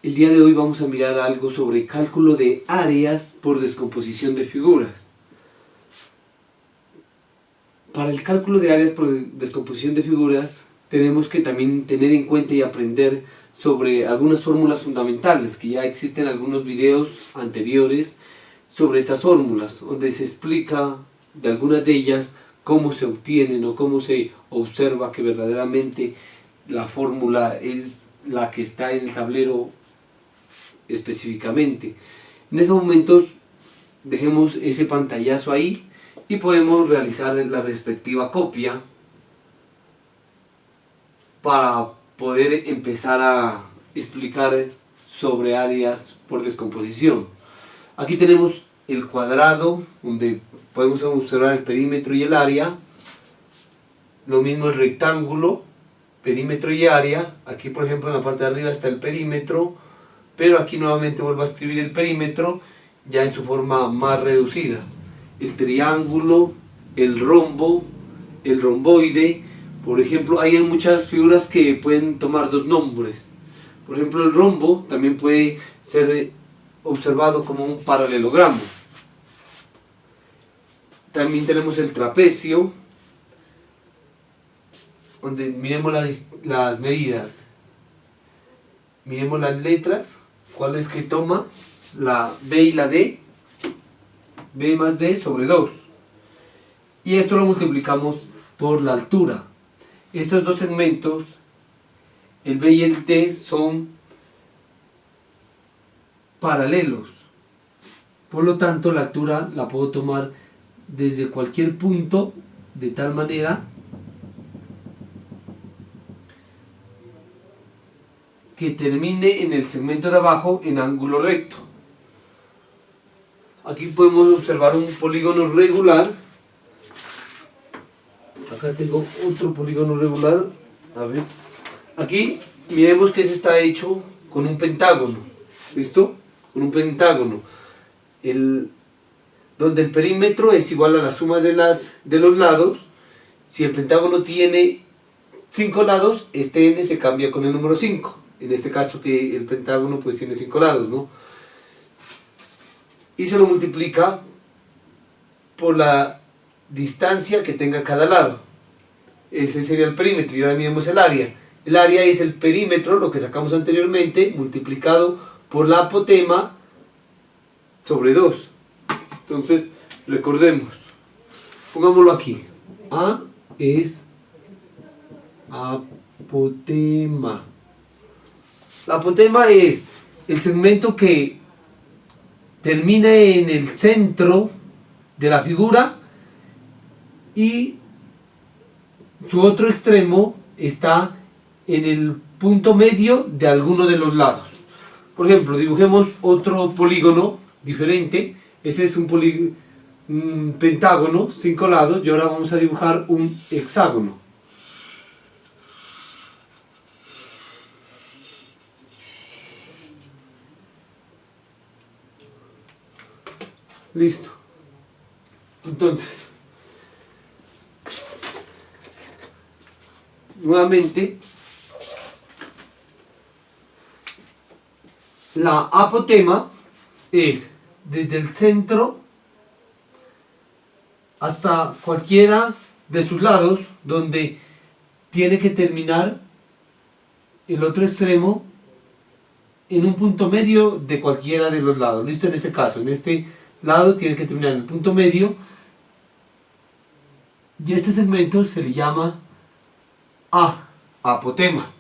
El día de hoy vamos a mirar algo sobre cálculo de áreas por descomposición de figuras. Para el cálculo de áreas por descomposición de figuras tenemos que también tener en cuenta y aprender sobre algunas fórmulas fundamentales, que ya existen algunos videos anteriores sobre estas fórmulas, donde se explica de algunas de ellas cómo se obtienen o cómo se observa que verdaderamente la fórmula es la que está en el tablero específicamente. En esos momentos dejemos ese pantallazo ahí y podemos realizar la respectiva copia para poder empezar a explicar sobre áreas por descomposición. Aquí tenemos el cuadrado donde podemos observar el perímetro y el área. Lo mismo el rectángulo, perímetro y área. Aquí por ejemplo en la parte de arriba está el perímetro, pero aquí nuevamente vuelvo a escribir el perímetro ya en su forma más reducida. El triángulo, el rombo, el romboide. Por ejemplo, hay muchas figuras que pueden tomar dos nombres. Por ejemplo, el rombo también puede ser observado como un paralelogramo. También tenemos el trapecio, donde miremos las medidas. Miremos las letras, cuáles que toma la B y la D. B más D sobre 2. Y esto lo multiplicamos por la altura. Estos dos segmentos, el B y el D, son paralelos. Por lo tanto, la altura la puedo tomar desde cualquier punto, de tal manera que termine en el segmento de abajo en ángulo recto. Aquí podemos observar un polígono regular. Acá tengo otro polígono regular. A ver. Aquí miremos que ese está hecho con un pentágono. ¿Listo? Con un pentágono. Donde el perímetro es igual a la suma de los lados. Si el pentágono tiene 5 lados, este n se cambia con el número 5. En este caso que el pentágono pues tiene 5 lados, ¿no? Y se lo multiplica por la distancia que tenga cada lado. Ese sería el perímetro. Y ahora miremos el área. El área es el perímetro, lo que sacamos anteriormente, multiplicado por la apotema sobre 2. Entonces, recordemos. Pongámoslo aquí. A es apotema. La apotema es el segmento que termina en el centro de la figura y su otro extremo está en el punto medio de alguno de los lados. Por ejemplo, dibujemos otro polígono diferente. Ese es un pentágono, 5 lados, y ahora vamos a dibujar un hexágono. Listo. Entonces, nuevamente, la apotema es desde el centro hasta cualquiera de sus lados, donde tiene que terminar el otro extremo en un punto medio de cualquiera de los lados. Listo, en este caso, en este lado tiene que terminar en el punto medio, y este segmento se le llama apotema.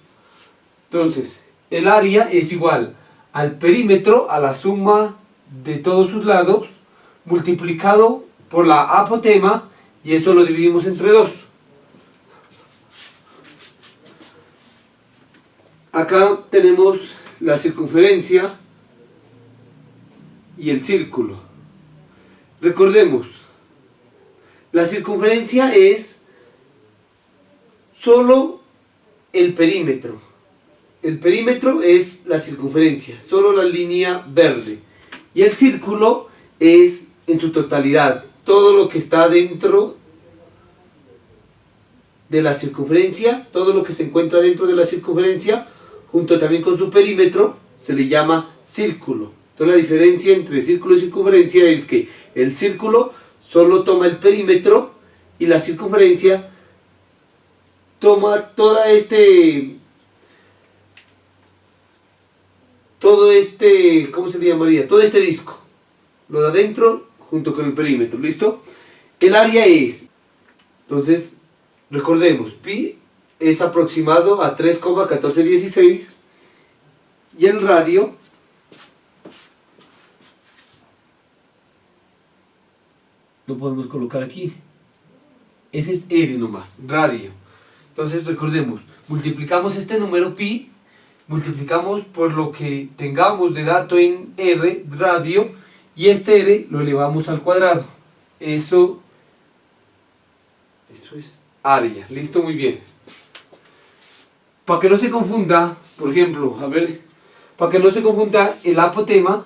Entonces, el área es igual al perímetro, a la suma de todos sus lados, multiplicado por la apotema, y eso lo dividimos entre 2. Acá tenemos la circunferencia y el círculo. Recordemos, la circunferencia es solo el perímetro. El perímetro es la circunferencia, solo la línea verde. Y el círculo es en su totalidad, todo lo que está dentro de la circunferencia, todo lo que se encuentra dentro de la circunferencia, junto también con su perímetro, se le llama círculo. Entonces la diferencia entre círculo y circunferencia es que el círculo solo toma el perímetro y la circunferencia toma todo este, ¿cómo se le llamaría? Todo este disco, lo de adentro junto con el perímetro, ¿listo? El área es, entonces, recordemos, pi es aproximado a 3,1416 y el radio lo podemos colocar aquí. Ese es R nomás, radio. Entonces recordemos, multiplicamos este número pi, multiplicamos por lo que tengamos de dato en R, radio, y este R lo elevamos al cuadrado. Eso es área. Listo, muy bien. Para que no se confunda, por ejemplo, a ver, para que no se confunda el apotema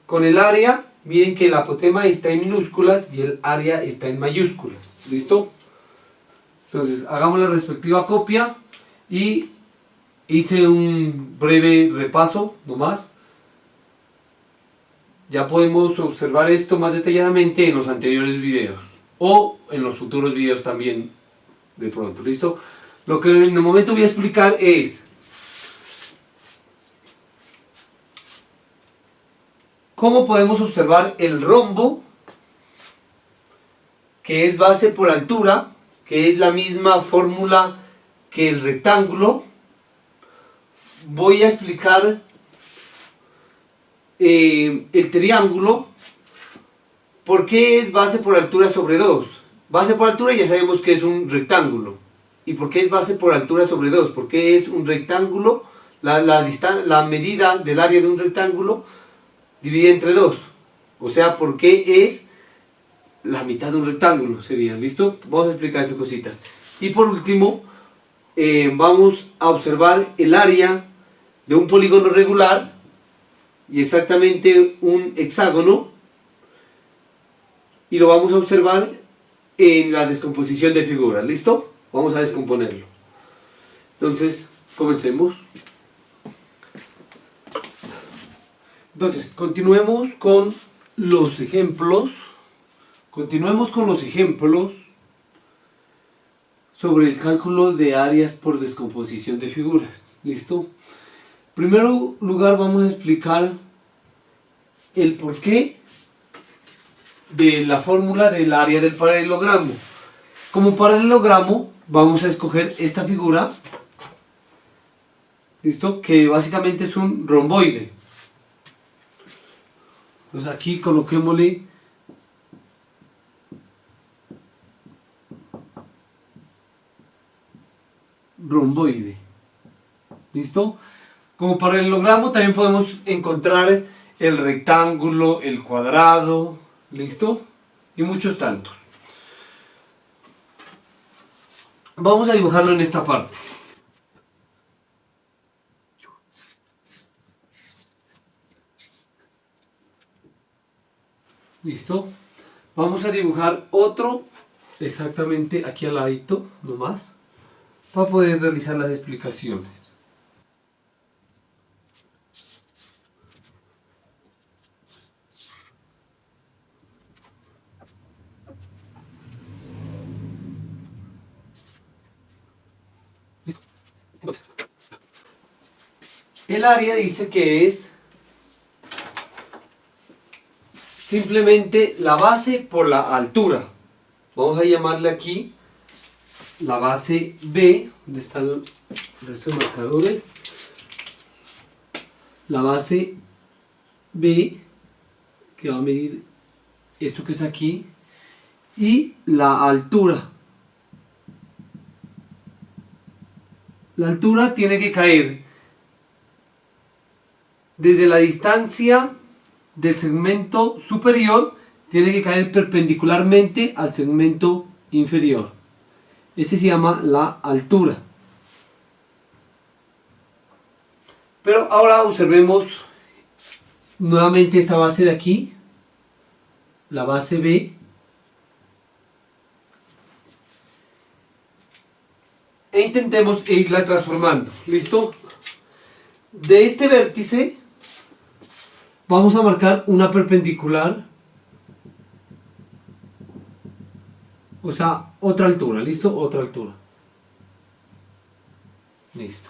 con el área, miren que el apotema está en minúsculas y el área está en mayúsculas. ¿Listo? Entonces, hagamos la respectiva copia y hice un breve repaso nomás. Ya podemos observar esto más detalladamente en los anteriores videos o en los futuros videos también de pronto. ¿Listo? Lo que en el momento voy a explicar es cómo podemos observar el rombo, que es base por altura, que es la misma fórmula que el rectángulo. Voy a explicar el triángulo, ¿por qué es base por altura sobre 2? Base por altura ya sabemos que es un rectángulo. ¿Y por qué es base por altura sobre 2? Porque es un rectángulo, la medida del área de un rectángulo dividida entre 2. O sea, ¿por qué es la mitad de un rectángulo? Sería, ¿listo? Vamos a explicar esas cositas. Y por último, vamos a observar el área de un polígono regular y exactamente un hexágono, y lo vamos a observar en la descomposición de figuras. ¿Listo? Vamos a descomponerlo. Entonces, comencemos. Entonces, continuemos con los ejemplos. Continuemos con los ejemplos sobre el cálculo de áreas por descomposición de figuras. ¿Listo? En primer lugar vamos a explicar el porqué de la fórmula del área del paralelogramo. Como paralelogramo vamos a escoger esta figura, ¿listo? Que básicamente es un romboide. Entonces aquí coloquémosle romboide. ¿Listo? Como paralelogramo también podemos encontrar el rectángulo, el cuadrado, ¿listo? Y muchos tantos. Vamos a dibujarlo en esta parte. ¿Listo? Vamos a dibujar otro exactamente aquí al ladito, nomás, para poder realizar las explicaciones. Entonces, el área dice que es simplemente la base por la altura. Vamos a llamarle aquí la base B, donde están el resto de marcadores. La base B, que va a medir esto que es aquí, y la altura. La altura tiene que caer desde la distancia del segmento superior, tiene que caer perpendicularmente al segmento inferior. Este se llama la altura. Pero ahora observemos nuevamente esta base de aquí, la base B. e intentemos irla transformando. ¿Listo? De este vértice vamos a marcar una perpendicular, o sea, otra altura. ¿Listo? Otra altura. Listo.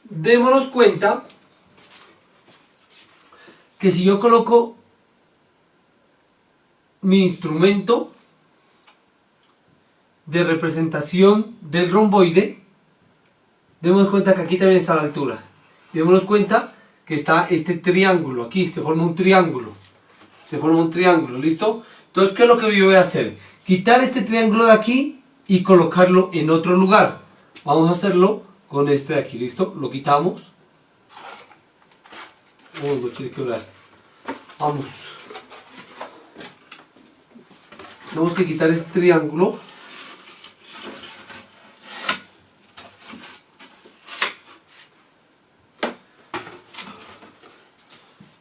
Démonos cuenta que si yo coloco mi instrumento de representación del romboide, démonos cuenta que aquí también está la altura. Y démonos cuenta que está este triángulo, aquí se forma un triángulo. Se forma un triángulo, ¿listo? Entonces, ¿qué es lo que yo voy a hacer? Quitar este triángulo de aquí y colocarlo en otro lugar. Vamos a hacerlo con este de aquí, ¿listo? Lo quitamos. Uy, me quiere quebrar. Vamos. Tenemos que quitar este triángulo.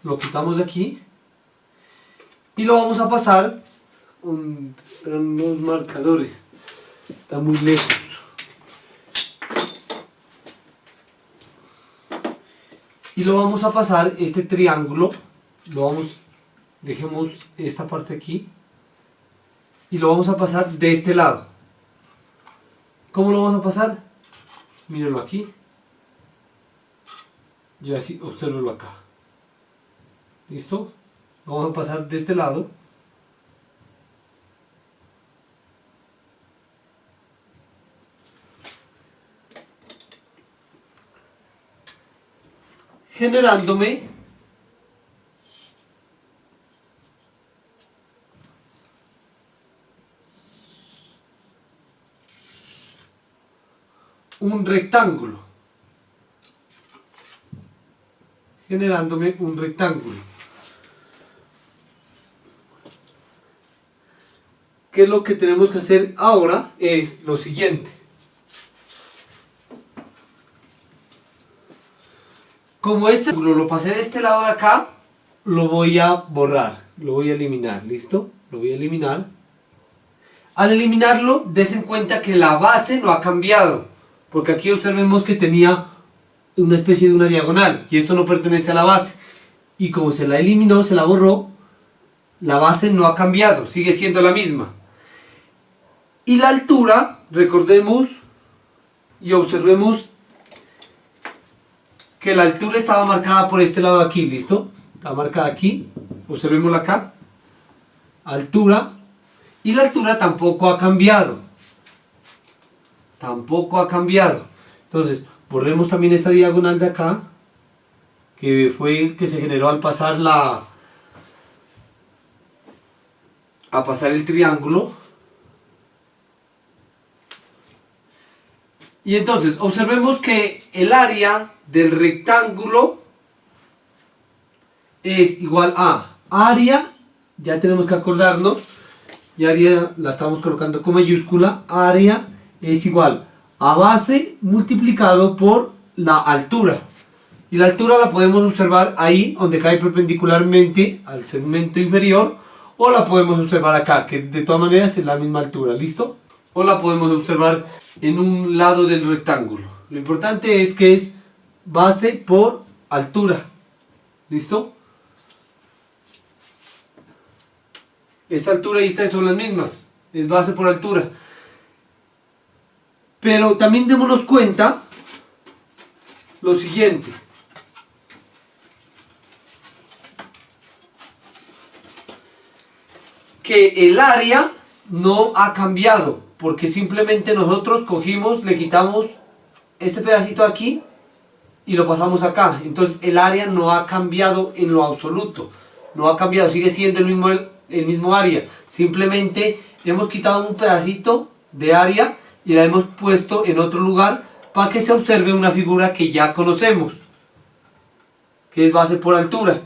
Lo quitamos de aquí. Y lo vamos a pasar. Están los marcadores. Está muy lejos. Y lo vamos a pasar, este triángulo, dejemos esta parte aquí, y lo vamos a pasar de este lado. ¿Cómo lo vamos a pasar? Mírenlo aquí, y así, obsérvenlo acá. ¿Listo? Lo vamos a pasar de este lado. Generándome un rectángulo. Generándome un rectángulo. ¿Qué es lo que tenemos que hacer ahora? Es lo siguiente. Como este ángulo lo pasé de este lado de acá, lo voy a borrar, lo voy a eliminar, ¿listo? Lo voy a eliminar. Al eliminarlo, des en cuenta que la base no ha cambiado, porque aquí observemos que tenía una especie de una diagonal, y esto no pertenece a la base. Y como se la eliminó, se la borró, la base no ha cambiado, sigue siendo la misma. Y la altura, recordemos y observemos que la altura estaba marcada por este lado de aquí, ¿listo? Está marcada aquí, observémosla acá, altura, y la altura tampoco ha cambiado, entonces borremos también esta diagonal de acá, que fue que se generó al pasar el triángulo, y entonces observemos que el área del rectángulo es igual a área, ya tenemos que acordarnos, y área la estamos colocando con mayúscula, área es igual a base multiplicado por la altura, y la altura la podemos observar ahí donde cae perpendicularmente al segmento inferior, o la podemos observar acá, que de todas maneras es la misma altura, ¿listo? O la podemos observar en un lado del rectángulo. Lo importante es que es base por altura, ¿listo? Esta altura y esta son las mismas, es base por altura. Pero también démonos cuenta lo siguiente. Que el área no ha cambiado, porque simplemente nosotros cogimos, le quitamos este pedacito aquí y lo pasamos acá. Entonces el área no ha cambiado en lo absoluto, no ha cambiado, sigue siendo el mismo área, simplemente hemos quitado un pedacito de área y la hemos puesto en otro lugar para que se observe una figura que ya conocemos, que es base por altura.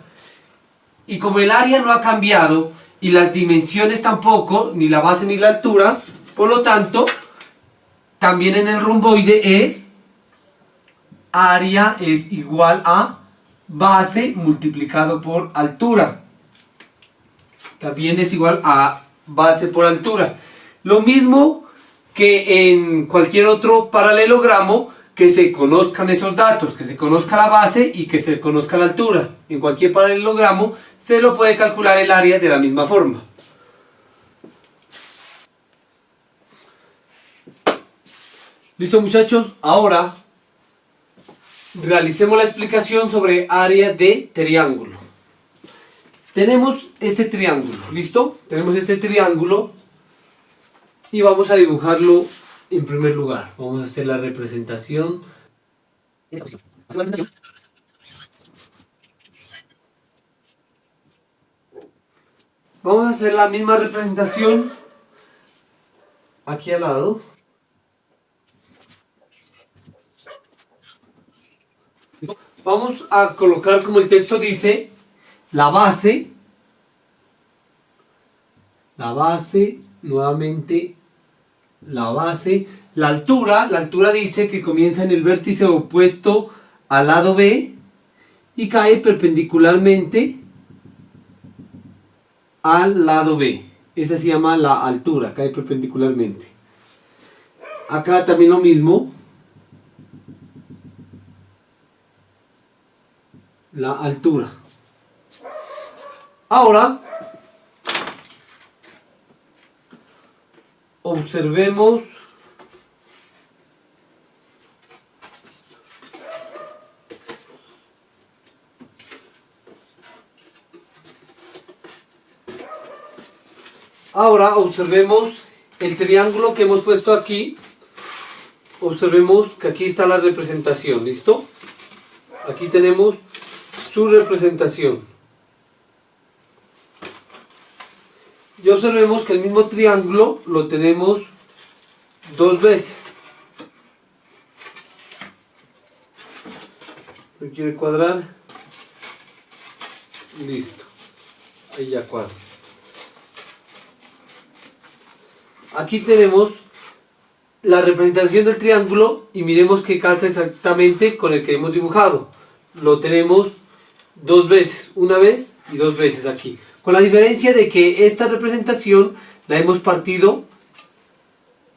Y como el área no ha cambiado y las dimensiones tampoco, ni la base ni la altura, por lo tanto también en el romboide es área es igual a base multiplicado por altura. También es igual a base por altura. Lo mismo que en cualquier otro paralelogramo, que se conozcan esos datos, que se conozca la base y que se conozca la altura. En cualquier paralelogramo se lo puede calcular el área de la misma forma. Listo, muchachos, ahora realicemos la explicación sobre área de triángulo. Tenemos este triángulo, ¿listo? Tenemos este triángulo y vamos a dibujarlo en primer lugar. Vamos a hacer la representación. Vamos a hacer la misma representación aquí al lado. Vamos a colocar, como el texto dice, la base, nuevamente la base, la altura dice que comienza en el vértice opuesto al lado B y cae perpendicularmente al lado B. Esa se llama la altura, cae perpendicularmente. Acá también lo mismo. La altura. Ahora observemos el triángulo que hemos puesto aquí. Observemos que aquí está la representación, ¿listo? Aquí tenemos su representación. Y observemos que el mismo triángulo lo tenemos dos veces. ¿Me quiere cuadrar? Listo. Ahí ya cuadro. Aquí tenemos la representación del triángulo y miremos que calza exactamente con el que hemos dibujado. Lo tenemos dos veces, una vez y dos veces aquí. Con la diferencia de que esta representación la hemos partido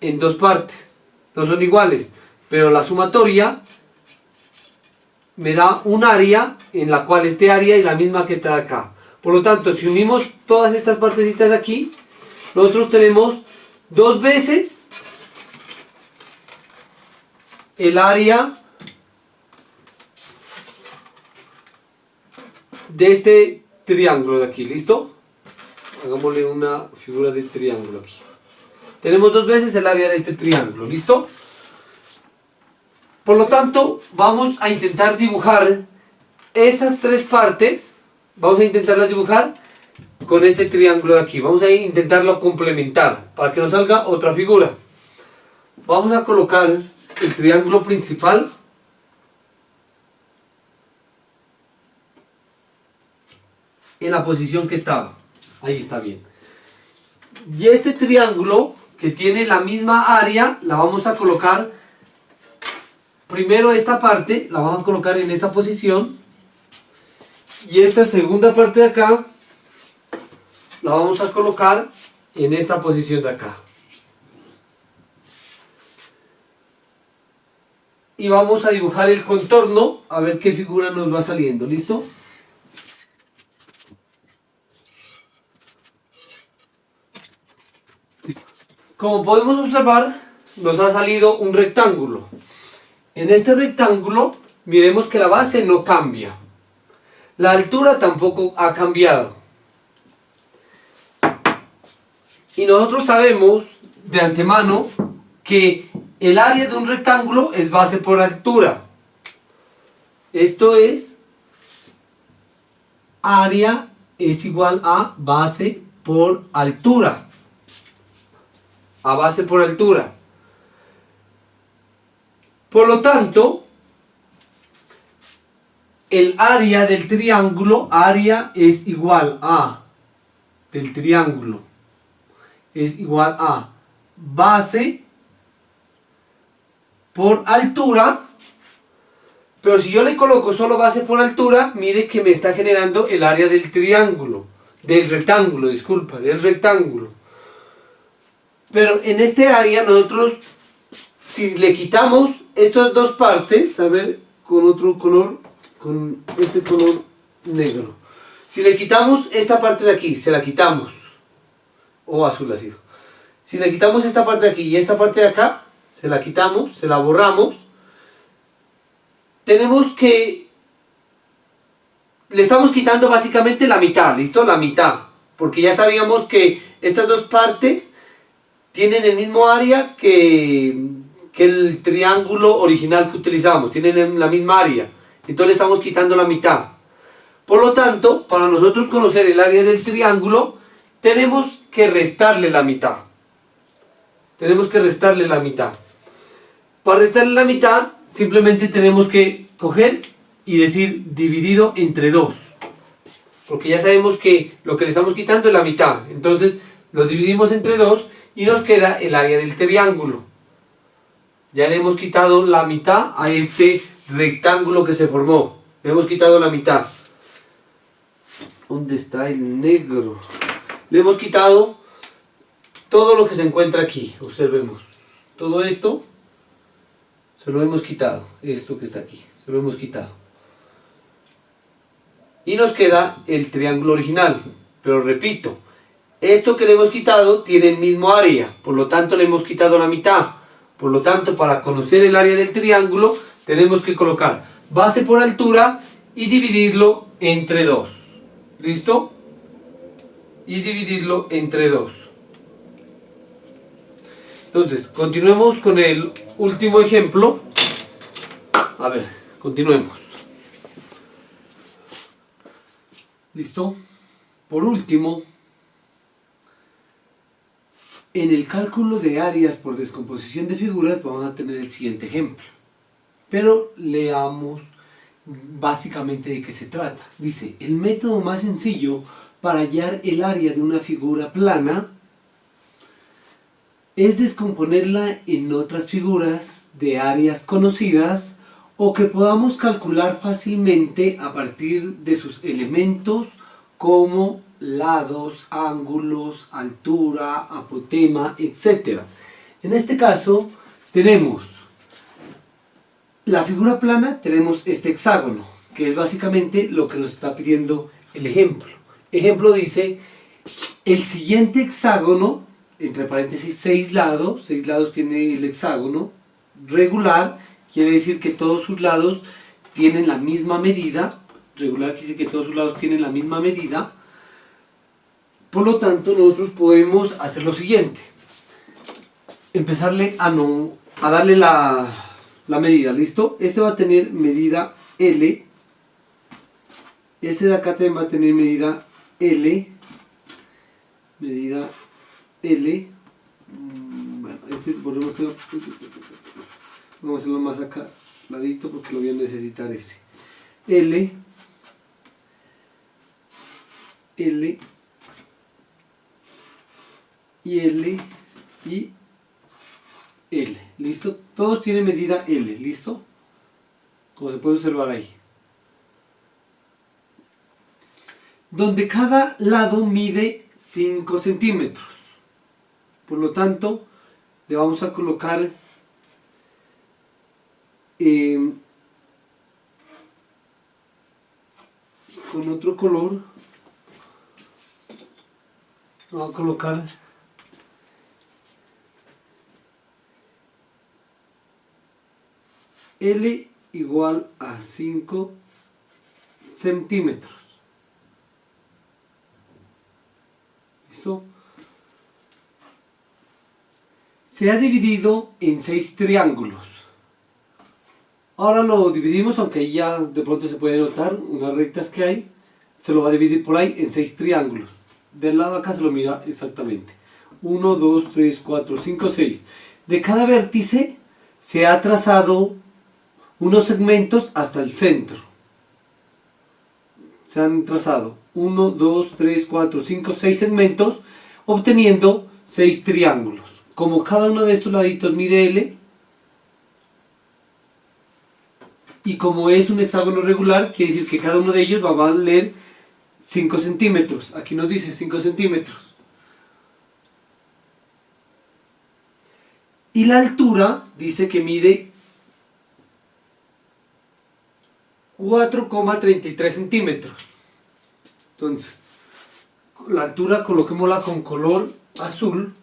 en dos partes. No son iguales, pero la sumatoria me da un área en la cual este área es la misma que está acá. Por lo tanto, si unimos todas estas partecitas aquí, nosotros tenemos dos veces el área de este triángulo de aquí, ¿listo? Hagámosle una figura de triángulo aquí. Tenemos dos veces el área de este triángulo, ¿listo? Por lo tanto, vamos a intentar dibujar estas tres partes. Vamos a intentarlas dibujar con este triángulo de aquí. Vamos a intentarlo complementar para que nos salga otra figura. Vamos a colocar el triángulo principal en la posición que estaba. Ahí está bien. Y este triángulo que tiene la misma área la vamos a colocar primero. Esta parte la vamos a colocar en esta posición y esta segunda parte de acá la vamos a colocar en esta posición de acá. Y vamos a dibujar el contorno a ver qué figura nos va saliendo. ¿Listo? Como podemos observar, nos ha salido un rectángulo. En este rectángulo, miremos que la base no cambia. La altura tampoco ha cambiado. Y nosotros sabemos de antemano que el área de un rectángulo es base por altura. Esto es, área es igual a base por altura. A base por altura. Por lo tanto, el área del triángulo, área es igual a, del triángulo, es igual a base por altura, Pero si yo le coloco solo base por altura, mire que me está generando el área del triángulo, del rectángulo, disculpa, del rectángulo. Pero en este área nosotros, si le quitamos estas dos partes, a ver, con otro color, con este color negro. Si le quitamos esta parte de aquí, se la quitamos, o azul así. Si le quitamos esta parte de aquí y esta parte de acá, se la quitamos, se la borramos. Tenemos que... Le estamos quitando básicamente la mitad, ¿listo? La mitad. Porque ya sabíamos que estas dos partes tienen el mismo área que el triángulo original que utilizamos. Tienen la misma área. Entonces le estamos quitando la mitad. Por lo tanto, para nosotros conocer el área del triángulo, tenemos que restarle la mitad. Tenemos que restarle la mitad. Para restarle la mitad, simplemente tenemos que coger y decir dividido entre 2. Porque ya sabemos que lo que le estamos quitando es la mitad. Entonces, lo dividimos entre 2 y nos queda el área del triángulo. Ya le hemos quitado la mitad a este rectángulo que se formó. Le hemos quitado la mitad. ¿Dónde está el negro? Le hemos quitado todo lo que se encuentra aquí. Observemos. Todo esto se lo hemos quitado. Esto que está aquí. Se lo hemos quitado. Y nos queda el triángulo original. Pero repito, esto que le hemos quitado tiene el mismo área. Por lo tanto le hemos quitado la mitad. Por lo tanto, para conocer el área del triángulo, tenemos que colocar base por altura y dividirlo entre 2. ¿Listo? Y dividirlo entre 2. Entonces, continuemos con el último ejemplo. A ver, continuemos. ¿Listo? Por último, en el cálculo de áreas por descomposición de figuras vamos a tener el siguiente ejemplo. Pero leamos básicamente de qué se trata. Dice, el método más sencillo para hallar el área de una figura plana es descomponerla en otras figuras de áreas conocidas o que podamos calcular fácilmente a partir de sus elementos como lados, ángulos, altura, apotema, etc. En este caso tenemos la figura plana, tenemos este hexágono, que es básicamente lo que nos está pidiendo el ejemplo. Ejemplo dice, el siguiente hexágono, entre paréntesis 6 lados tiene el hexágono, regular, quiere decir que todos sus lados tienen la misma medida, regular quiere decir que todos sus lados tienen la misma medida. Por lo tanto, nosotros podemos hacer lo siguiente, empezarle a darle la medida, ¿listo? Este va a tener medida L, este de acá también va a tener medida L, bueno, este vamos a hacerlo más acá, ladito, porque lo voy a necesitar ese, L, y L, y L, ¿listo? Todos tienen medida L, ¿listo? Como se puede observar ahí. Donde cada lado mide 5 centímetros. Por lo tanto, le vamos a colocar con otro color. Vamos a colocar L igual a 5 centímetros. ¿Listo? Se ha dividido en 6 triángulos. Ahora lo dividimos, aunque ahí ya de pronto se puede notar unas rectas que hay. Se lo va a dividir por ahí en 6 triángulos. Del lado de acá se lo mira exactamente. 1, 2, 3, 4, 5, 6. De cada vértice se ha trazado unos segmentos hasta el centro. Se han trazado 1, 2, 3, 4, 5, 6 segmentos, obteniendo 6 triángulos. Como cada uno de estos laditos mide L, y como es un hexágono regular, quiere decir que cada uno de ellos va a valer 5 centímetros. Aquí nos dice 5 centímetros. Y la altura dice que mide 4,33 centímetros. Entonces, la altura coloquémosla con color azul.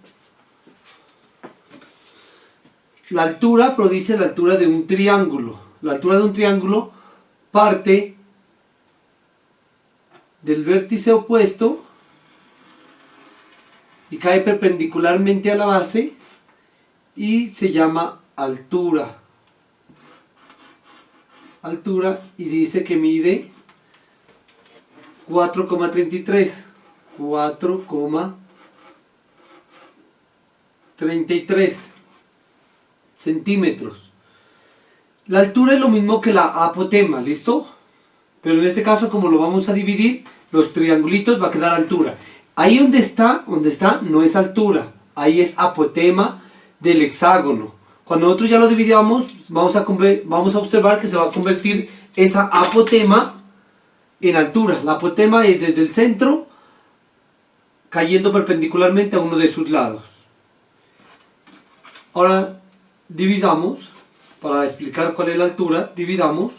La altura prodice la altura de un triángulo. La altura de un triángulo parte del vértice opuesto y cae perpendicularmente a la base y se llama altura. Altura, y dice que mide 4,33. 4,33 centímetros. La altura es lo mismo que la apotema, ¿listo? Pero en este caso, como lo vamos a dividir, los triangulitos va a quedar altura. Ahí donde está no es altura, ahí es apotema del hexágono. Cuando nosotros ya lo dividamos, vamos a observar que se va a convertir esa apotema en altura. La apotema es desde el centro cayendo perpendicularmente a uno de sus lados. Ahora dividamos, para explicar cuál es la altura, dividamos.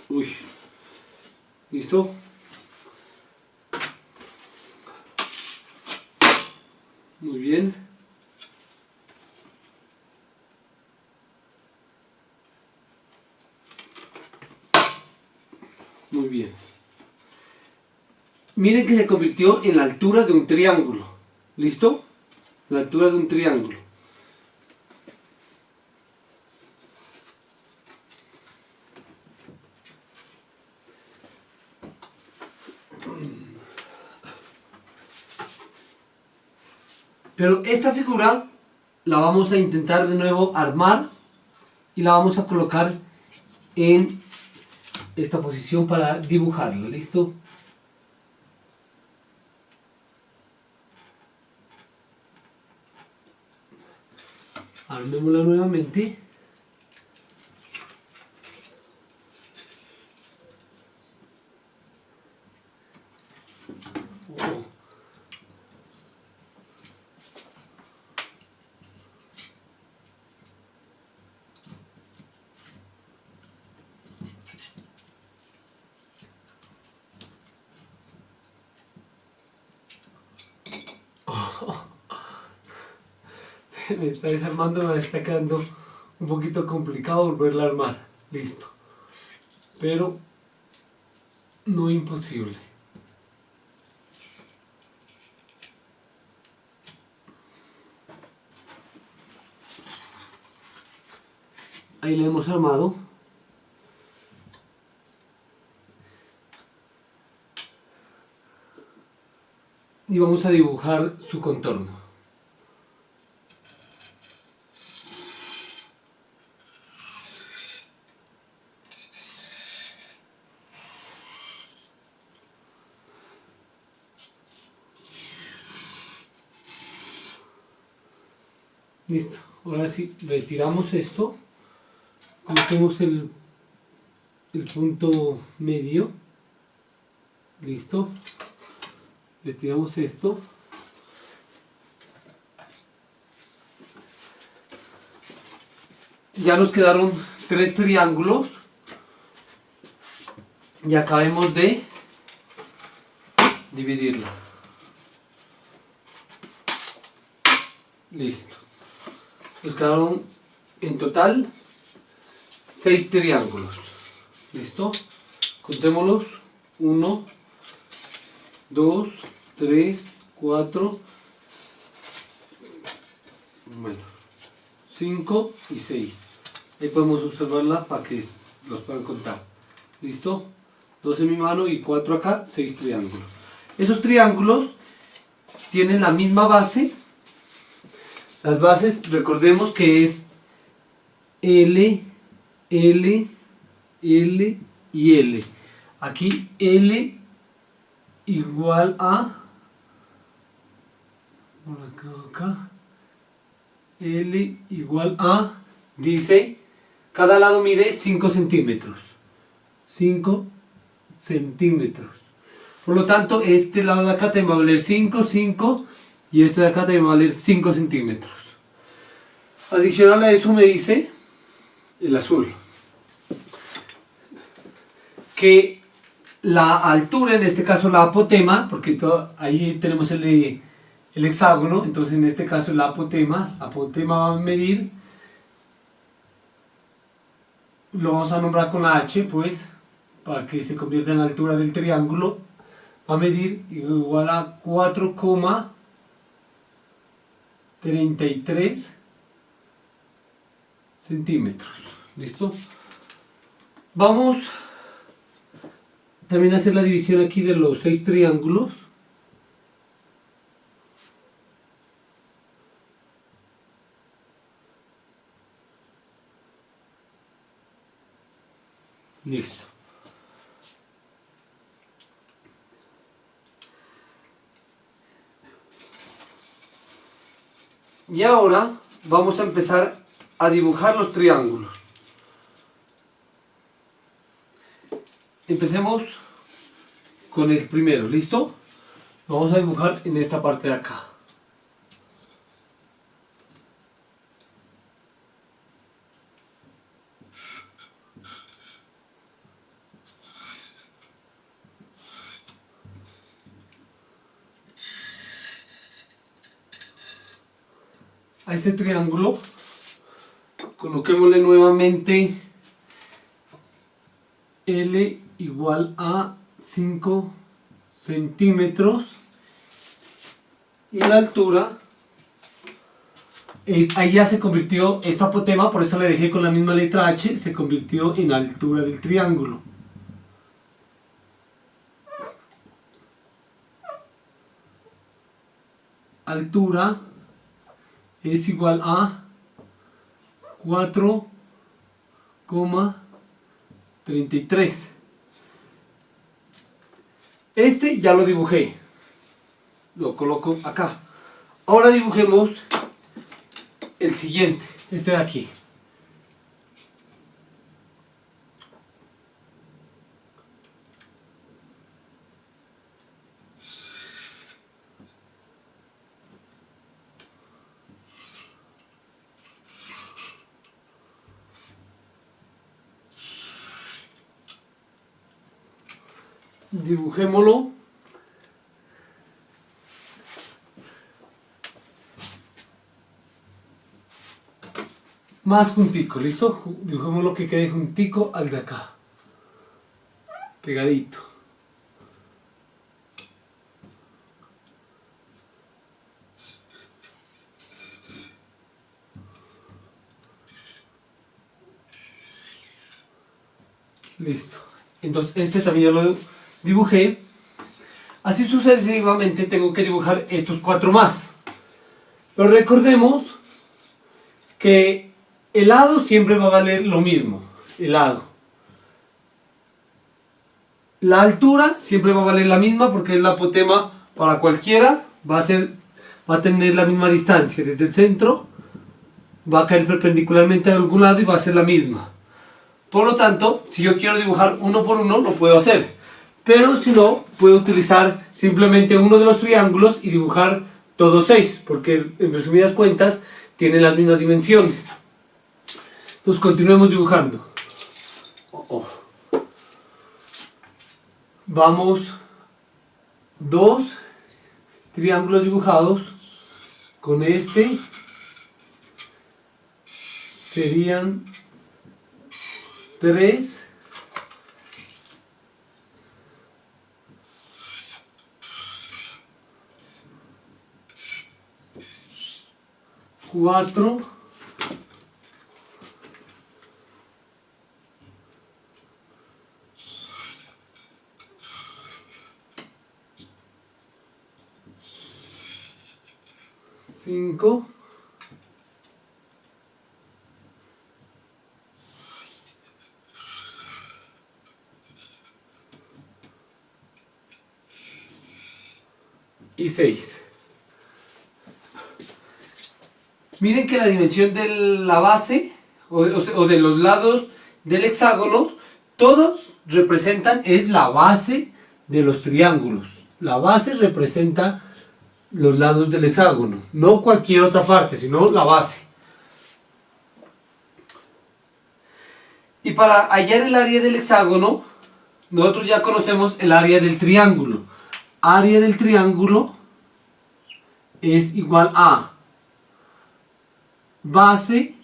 Uy, ¿listo? Muy bien. Muy bien. Miren que se convirtió en la altura de un triángulo. ¿Listo? La altura de un triángulo. Pero esta figura la vamos a intentar de nuevo armar y la vamos a colocar en esta posición para dibujarlo. ¿Listo? Armémosla nuevamente. Me está desarmando, me está quedando un poquito complicado volverla a armar. Listo. Pero no imposible. Ahí la hemos armado. Y vamos a dibujar su contorno. Listo, ahora sí, retiramos esto, colocamos el punto medio, listo, retiramos esto, ya nos quedaron 3 triángulos y acabemos de dividirla, listo. Nos quedaron en total 6 triángulos. ¿Listo? Contémoslos. 1, 2, 3, 4, bueno, 5 y 6. Ahí podemos observarla para que los puedan contar. ¿Listo? 2 en mi mano y 4 acá, 6 triángulos. Esos triángulos tienen la misma base. Las bases, recordemos que es L, L, L y L. Aquí L igual a, acá, L igual a, dice, cada lado mide 5 centímetros. 5 centímetros. Por lo tanto, este lado de acá te va a valer 5, 5 y este de acá te va a valer 5 centímetros. Adicional a eso me dice el azul que la altura, en este caso la apotema, porque ahí tenemos el hexágono, entonces en este caso la apotema va a medir, lo vamos a nombrar con la H, pues, para que se convierta en la altura del triángulo, va a medir igual a 4,33 centímetros. ¿Listo? Vamos también a hacer la división aquí de los 6 triángulos. Listo. Y ahora vamos a empezar a dibujar los triángulos. Empecemos con el primero, ¿listo? Lo vamos a dibujar en esta parte de acá. A este triángulo coloquémosle nuevamente L igual a 5 centímetros y la altura, ahí ya se convirtió esta apotema, por eso le dejé con la misma letra H, se convirtió en altura del triángulo. Altura es igual a 4,33. Este ya lo dibujé, lo coloco acá. Ahora dibujemos el siguiente, este de aquí. Dibujémoslo más juntico, ¿listo? Dibujémoslo que quede juntico al de acá, pegadito. Listo. Entonces este también ya lo dibujé. Así sucesivamente tengo que dibujar estos 4 más. Pero recordemos que el lado siempre va a valer lo mismo. El lado. La altura siempre va a valer la misma porque es la apotema para cualquiera. Va a tener la misma distancia. Desde el centro va a caer perpendicularmente a algún lado y va a ser la misma. Por lo tanto, si yo quiero dibujar uno por uno, lo puedo hacer. Pero si no, puedo utilizar simplemente uno de los triángulos y dibujar todos 6, porque en resumidas cuentas tienen las mismas dimensiones. Entonces continuemos dibujando. Vamos, 2 triángulos dibujados. Con este serían 3, 4, 5, 6, y 6. Miren que la dimensión de la base o de los lados del hexágono, todos representan, es la base de los triángulos. La base representa los lados del hexágono, no cualquier otra parte, sino la base. Y para hallar el área del hexágono, nosotros ya conocemos el área del triángulo. Área del triángulo es igual a base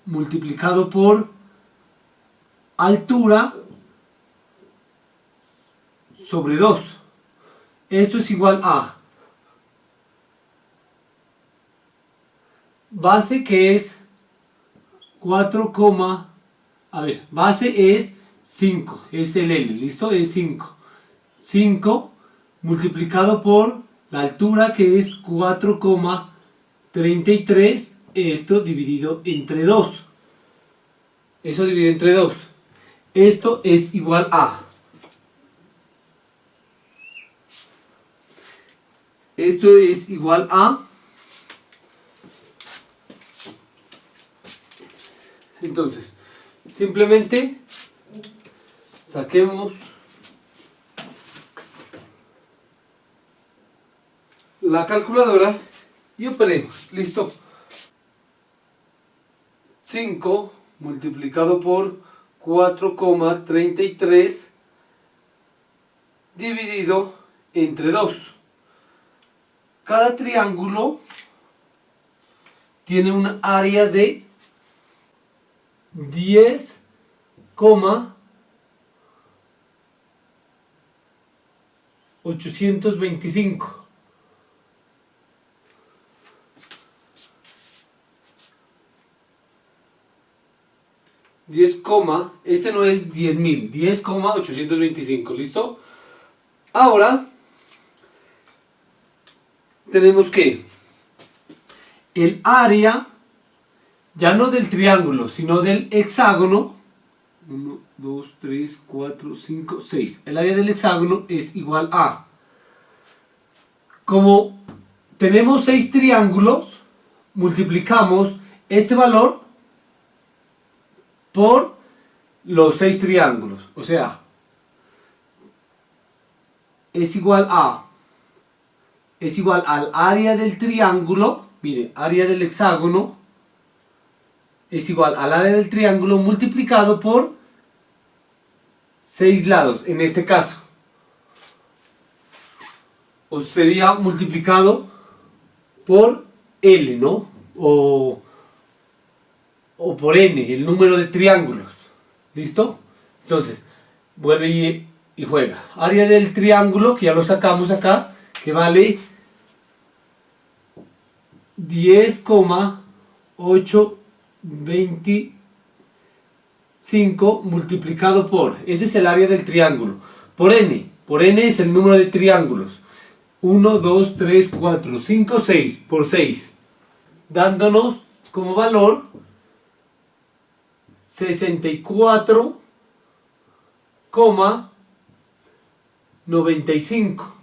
multiplicado por altura sobre 2. Esto es igual a base, que es 4, base es 5, es el L, ¿listo? Es 5. 5 multiplicado por la altura, que es 4,33, esto dividido entre 2. Eso dividido entre 2. Esto es igual a... Esto es igual a... Entonces, simplemente saquemos la calculadora y operemos. Listo. 5 multiplicado por 4,33 dividido entre 2. Cada triángulo tiene un área de 10,825. Este no es 10.000, 10,825, ¿listo? Ahora tenemos que el área, ya no del triángulo, sino del hexágono, 1, 2, 3, 4, 5, 6. El área del hexágono es igual a, como tenemos 6 triángulos, multiplicamos este valor por los 6 triángulos, o sea, es igual al área del triángulo, mire, área del hexágono es igual al área del triángulo multiplicado por 6 lados, en este caso, o sería multiplicado por L, ¿no? O por N, el número de triángulos. ¿Listo? Entonces, vuelve y juega. Área del triángulo, que ya lo sacamos acá, que vale 10,825 multiplicado por, ese es el área del triángulo, por N es el número de triángulos, 1, 2, 3, 4, 5, 6, por 6, dándonos como valor 64,95.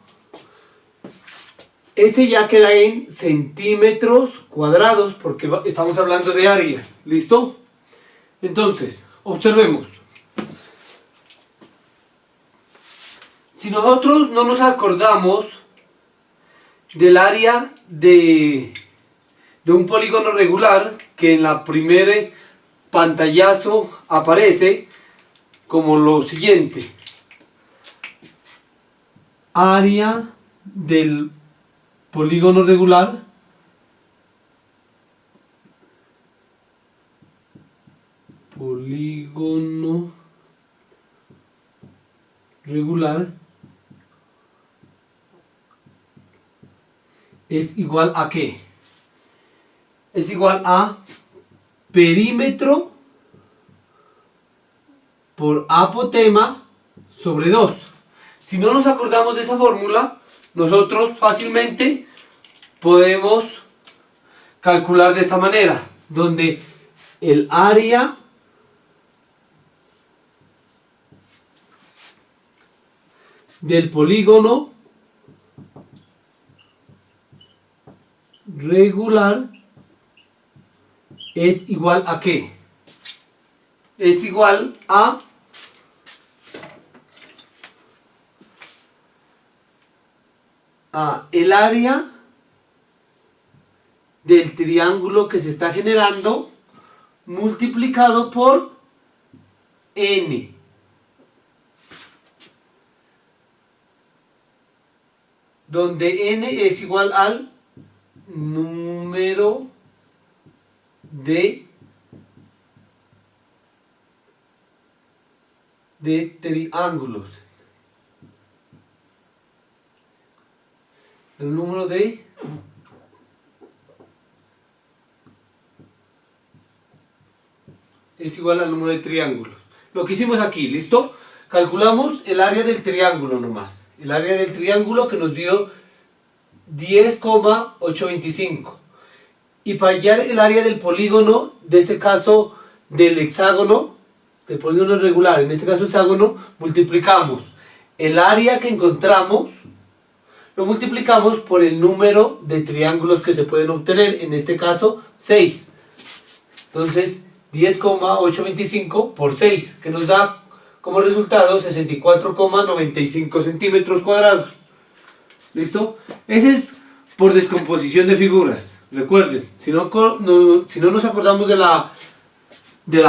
Este ya queda en centímetros cuadrados porque estamos hablando de áreas. ¿Listo? Entonces, observemos. Si nosotros no nos acordamos del área de un polígono regular, que en la primera pantallazo aparece como lo siguiente: área del polígono regular es igual a ¿qué? Es igual a perímetro por apotema sobre 2. Si no nos acordamos de esa fórmula, nosotros fácilmente podemos calcular de esta manera, donde el área del polígono regular es igual a ¿qué? Es igual a el área del triángulo que se está generando multiplicado por n. Donde n es igual al número de triángulos. El número de es igual al número de triángulos. Lo que hicimos aquí, ¿listo? Calculamos el área del triángulo nomás. El área del triángulo que nos dio 10,825. Y para hallar el área del polígono, de este caso del hexágono, del polígono regular, en este caso hexágono, multiplicamos el área que encontramos, lo multiplicamos por el número de triángulos que se pueden obtener, en este caso 6. Entonces 10,825 por 6, que nos da como resultado 64,95 centímetros cuadrados. ¿Listo? Ese es por descomposición de figuras. Recuerden, si no nos acordamos de la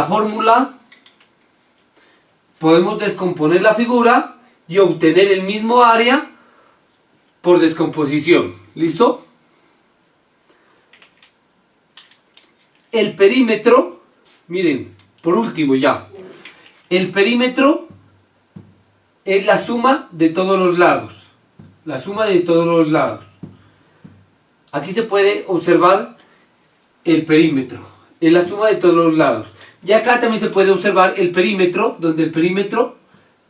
fórmula, podemos descomponer la figura y obtener el mismo área por descomposición. ¿Listo? El perímetro, miren, por último ya, el perímetro es la suma de todos los lados. La suma de todos los lados. Aquí se puede observar el perímetro. Es la suma de todos los lados. Y acá también se puede observar el perímetro, donde el perímetro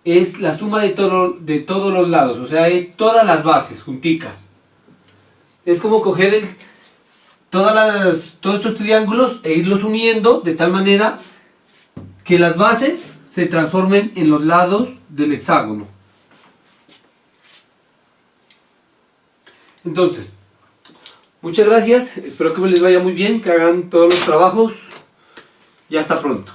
es la suma de todos los lados. O sea, es todas las bases junticas. Es como coger todos estos triángulos e irlos uniendo de tal manera que las bases se transformen en los lados del hexágono. Entonces, muchas gracias, espero que me les vaya muy bien, que hagan todos los trabajos y hasta pronto.